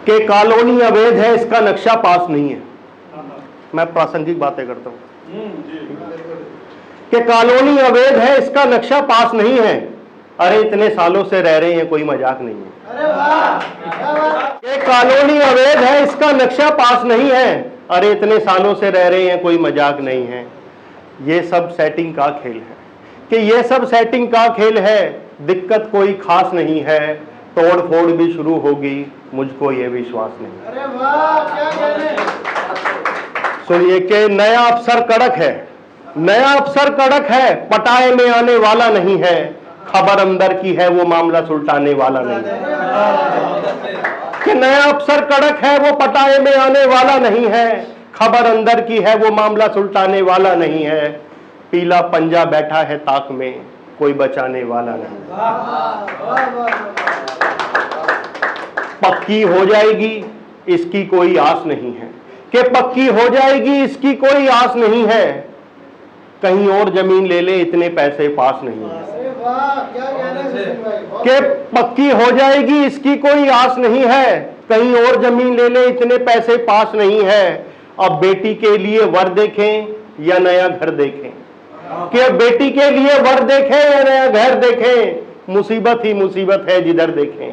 कि कॉलोनी अवैध है, इसका नक्शा पास नहीं है। मैं प्रासंगिक बातें करता हूं कि कॉलोनी अवैध है, इसका नक्शा पास नहीं है। अरे इतने सालों से रह रहे हैं, कोई मजाक नहीं है। कि कॉलोनी अवैध है, इसका नक्शा पास नहीं है। अरे इतने सालों से रह रहे हैं, कोई मजाक नहीं है। ये सब सेटिंग का खेल है कि ये सब सेटिंग का खेल है। दिक्कत कोई खास नहीं है, तोड़ फोड़ भी शुरू होगी, मुझको ये विश्वास नहीं। अरे वाह, क्या कहने। सुनिए कि नया अफसर कड़क है, नया अफसर कड़क है, पटाए में आने वाला नहीं है। खबर अंदर की है, वो मामला सुलटाने वाला नहीं है। कि नया अफसर कड़क है, वो पटाए में आने वाला नहीं है। खबर अंदर की है, वो मामला सुलटाने वाला नहीं है। पीला पंजा बैठा है ताक में, कोई बचाने वाला नहीं। पक्की हो जाएगी, इसकी कोई आस नहीं है। कि पक्की हो जाएगी, इसकी कोई आस नहीं है। कहीं और जमीन ले ले, इतने पैसे पास नहीं है। कि पक्की हो जाएगी, इसकी कोई आस नहीं है। कहीं और जमीन ले ले, इतने पैसे पास नहीं है। अब बेटी के लिए वर देखें या नया घर देखें, कि बेटी के लिए वर देखें या नया घर देखें, मुसीबत ही मुसीबत है जिधर देखें।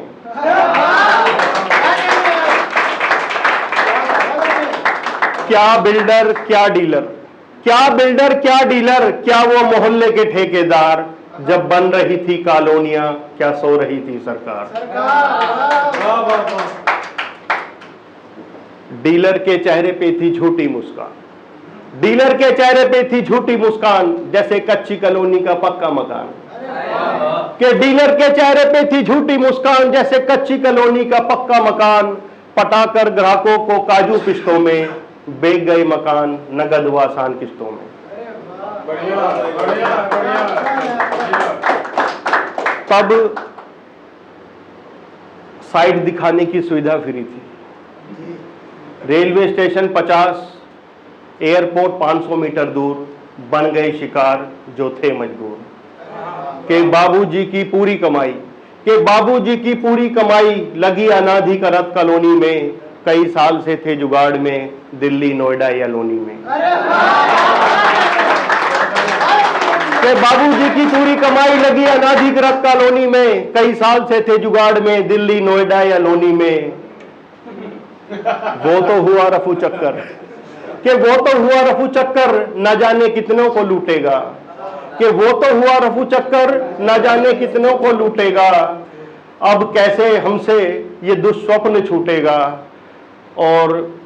क्या बिल्डर क्या डीलर, क्या बिल्डर क्या डीलर, क्या वो मोहल्ले के ठेकेदार। जब बन रही थी कॉलोनियां, क्या सो रही थी सरकार। डीलर के चेहरे पे थी झूठी मुस्कान, डीलर के चेहरे पे थी झूठी मुस्कान, जैसे कच्ची कॉलोनी का पक्का मकान। कि डीलर के चेहरे पे थी झूठी मुस्कान, जैसे कच्ची कॉलोनी का पक्का मकान। पटाकर ग्राहकों को काजू किश्तों में, बेच गए मकान नगद व आसान किश्तों में। तब साइड दिखाने की सुविधा फ्री थी। रेलवे स्टेशन 50, एयरपोर्ट 500 मीटर दूर, बन गए शिकार जो थे मजबूर। के बाबूजी की पूरी कमाई, के बाबूजी की पूरी कमाई लगी अनाधिकृत कॉलोनी में। कई साल से थे जुगाड़ में, दिल्ली नोएडा या लोनी में। के बाबूजी की पूरी कमाई लगी अनाधिकृत कॉलोनी में। कई साल से थे जुगाड़ में, दिल्ली नोएडा या लोनी में। वो तो हुआ रफू चक्कर, कि वो तो हुआ रफू चक्कर, न जाने कितनों को लूटेगा। कि वो तो हुआ रफू चक्कर, न जाने कितनों को लूटेगा। अब कैसे हमसे ये दुष्स्वप्न छूटेगा। और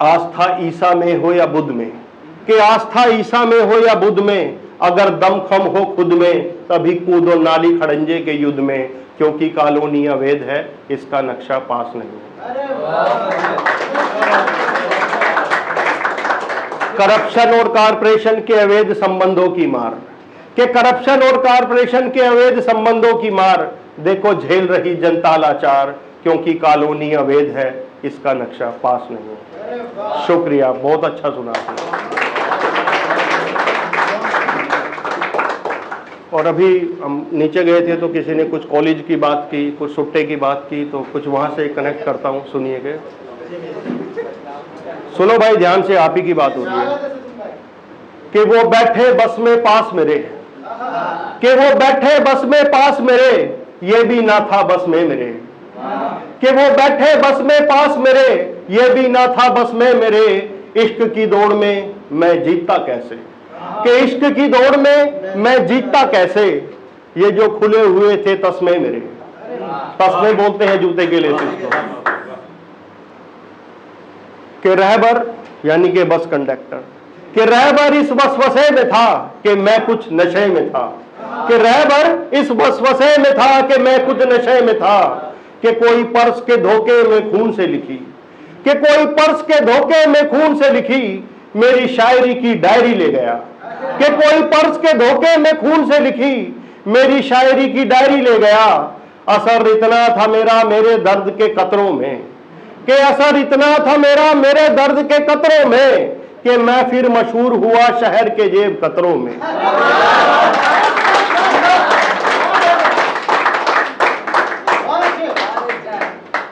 आस्था ईसा में हो या बुद्ध में, कि आस्था ईसा में हो या बुद्ध में, अगर दमखम हो खुद में, तभी कूदो नाली खड़ंजे के युद्ध में। क्योंकि कॉलोनी अवैध है, इसका नक्शा पास नहीं है। करप्शन और कारपोरेशन के अवैध संबंधों की मार, कि करप्शन और कारपोरेशन के अवैध संबंधों की मार। देखो झेल रही जनता लाचार, क्योंकि कॉलोनी अवैध है, इसका नक्शा पास नहीं है। शुक्रिया, बहुत अच्छा सुना। और अभी हम नीचे गए थे तो किसी ने कुछ कॉलेज की बात की, कुछ सुट्टे की बात की, तो कुछ वहां से कनेक्ट करता हूं। सुनिएगा, सुनो भाई ध्यान से, आप ही की बात हो रही है। कि वो बैठे बस में पास मेरे, कि वो बैठे बस में पास मेरे, ये भी ना था बस में मेरे। कि वो बैठे बस में पास मेरे, ये भी ना था बस में मेरे। इश्क की दौड़ में मैं जीतता कैसे, कि इश्क की दौड़ में मैं जीतता कैसे। ये जो खुले हुए थे तस्मे मेरे, तस्मे बोलते हैं जूते के लिए इसको। कि रहबर यानी कि बस कंडक्टर, कि रहबर इस वसवसे में था कि मैं कुछ नशे में था। कि रहबर इस वसवसे में था कि मैं कुछ नशे में था। कि कोई पर्स के धोखे में खून से लिखी, कि कोई पर्स के धोखे में खून से लिखी मेरी शायरी की डायरी ले गया। कि कोई पर्स के धोखे में खून से लिखी मेरी शायरी की डायरी ले गया। असर इतना था मेरा मेरे दर्द के कतरों में, कि असर इतना था मेरा मेरे दर्द के कतरों में, कि मैं फिर मशहूर हुआ शहर के जेब कतरों में।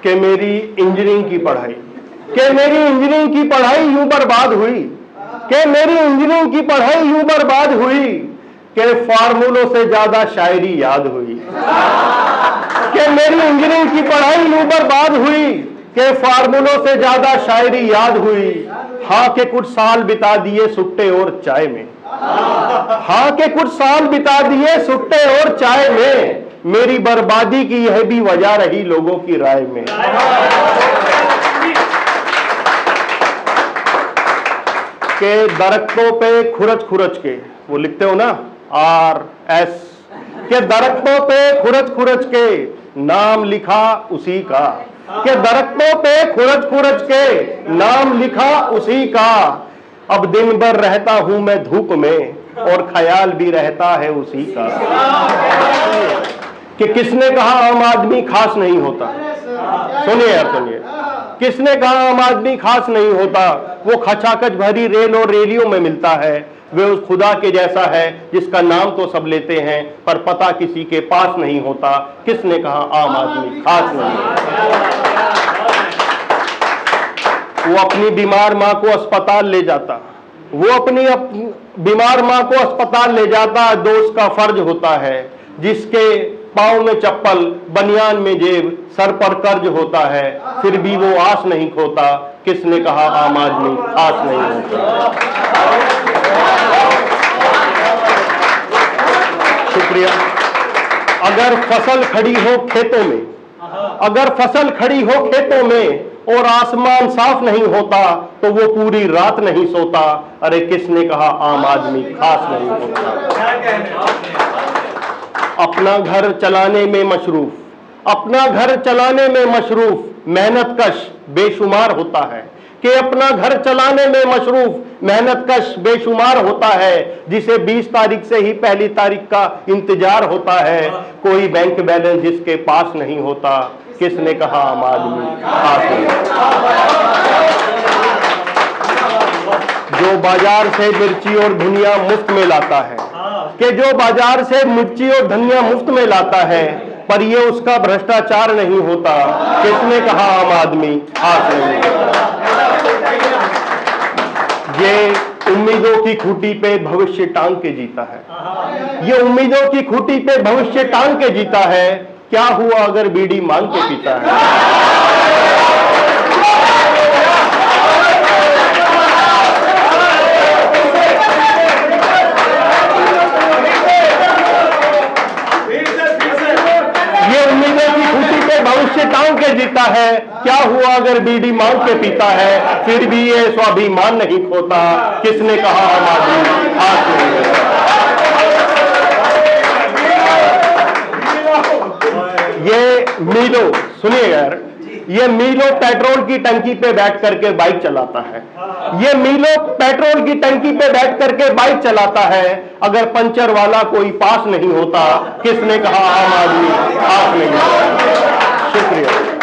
कि मेरी इंजीनियरिंग की पढ़ाई, कि मेरी इंजीनियरिंग की पढ़ाई यूं बर्बाद हुई, कि मेरी इंजीनियरिंग की पढ़ाई यूं बर्बाद हुई कि फार्मूलों से ज्यादा शायरी याद हुई, कि मेरी इंजीनियरिंग की पढ़ाई यूं बर्बाद हुई कि फार्मूलों से ज्यादा शायरी याद हुई। हाँ के कुछ साल बिता दिए सुट्टे और चाय में, हाँ के कुछ साल बिता दिए सुट्टे और चाय में, मेरी बर्बादी की यह भी वजह रही लोगों की राय में। के दरख्तों पे खुरच खुरच के, वो लिखते हो ना RS, के दरख्तों पे खुरच खुरच के नाम लिखा उसी का, के दरख्तों पे खुरच खुरच के नाम लिखा उसी का। अब दिन भर रहता हूं मैं धूप में और ख्याल भी रहता है उसी का। कि किसने कहा आम आदमी खास नहीं होता, सुनिए यार सुनिए, किसने कहा आम आदमी खास नहीं होता, वो खचाखच भरी रेल और रेलियों में मिलता है, वे उस खुदा के जैसा है जिसका नाम तो सब लेते हैं पर पता किसी के पास नहीं होता। किसने कहा आम आदमी खास नहीं होता। वो अपनी बीमार माँ को अस्पताल ले जाता, वो अपनी बीमार माँ को अस्पताल ले जाता, दोस्त का फर्ज होता है। जिसके पाँव में चप्पल, बनियान में जेब, सर पर कर्ज होता है, फिर भी वो आस नहीं खोता। किसने कहा आम आदमी खास नहीं होता। शुक्रिया। अगर फसल खड़ी हो खेतों में, अगर फसल खड़ी हो खेतों में और आसमान साफ नहीं होता तो वो पूरी रात नहीं सोता। अरे किसने कहा आम आदमी खास नहीं होता। अपना घर चलाने में मशरूफ, अपना घर चलाने में मशरूफ मेहनत कश बेशुमार होता है। कि अपना घर चलाने में मशरूफ मेहनत कश बेशुमार होता है, जिसे 20 तारीख से ही पहली तारीख का इंतजार होता है। कोई बैंक बैलेंस जिसके पास नहीं होता। किसने कहा आम आदमी खास नहीं होता। जो बाजार से मिर्ची और धनिया मुफ्त में लाता है, कि जो बाजार से मिर्ची और धनिया मुफ्त में लाता है, पर ये उसका भ्रष्टाचार नहीं होता। किसने कहा आम आदमी खास नहीं होता। ये उम्मीदों की खूंटी पे भविष्य टांग के जीता है, ये उम्मीदों की खूंटी पे भविष्य टांग के जीता है। क्या हुआ अगर बीड़ी मांग के पीता है। भविष्य टांग के जीता है। क्या हुआ अगर बीड़ी मांग के पीता है, फिर भी ये स्वाभिमान नहीं खोता। किसने कहा आम आदमी खास नहीं होता। ये मीलो, सुनिए यार, ये मीलो पेट्रोल की टंकी पे बैठ करके बाइक चलाता है। ये मीलो पेट्रोल की टंकी पे बैठ करके बाइक चलाता है। अगर पंचर वाला कोई पास नहीं होता। किसने कहा आम आदमी खास नहीं होता। शुक्रिया।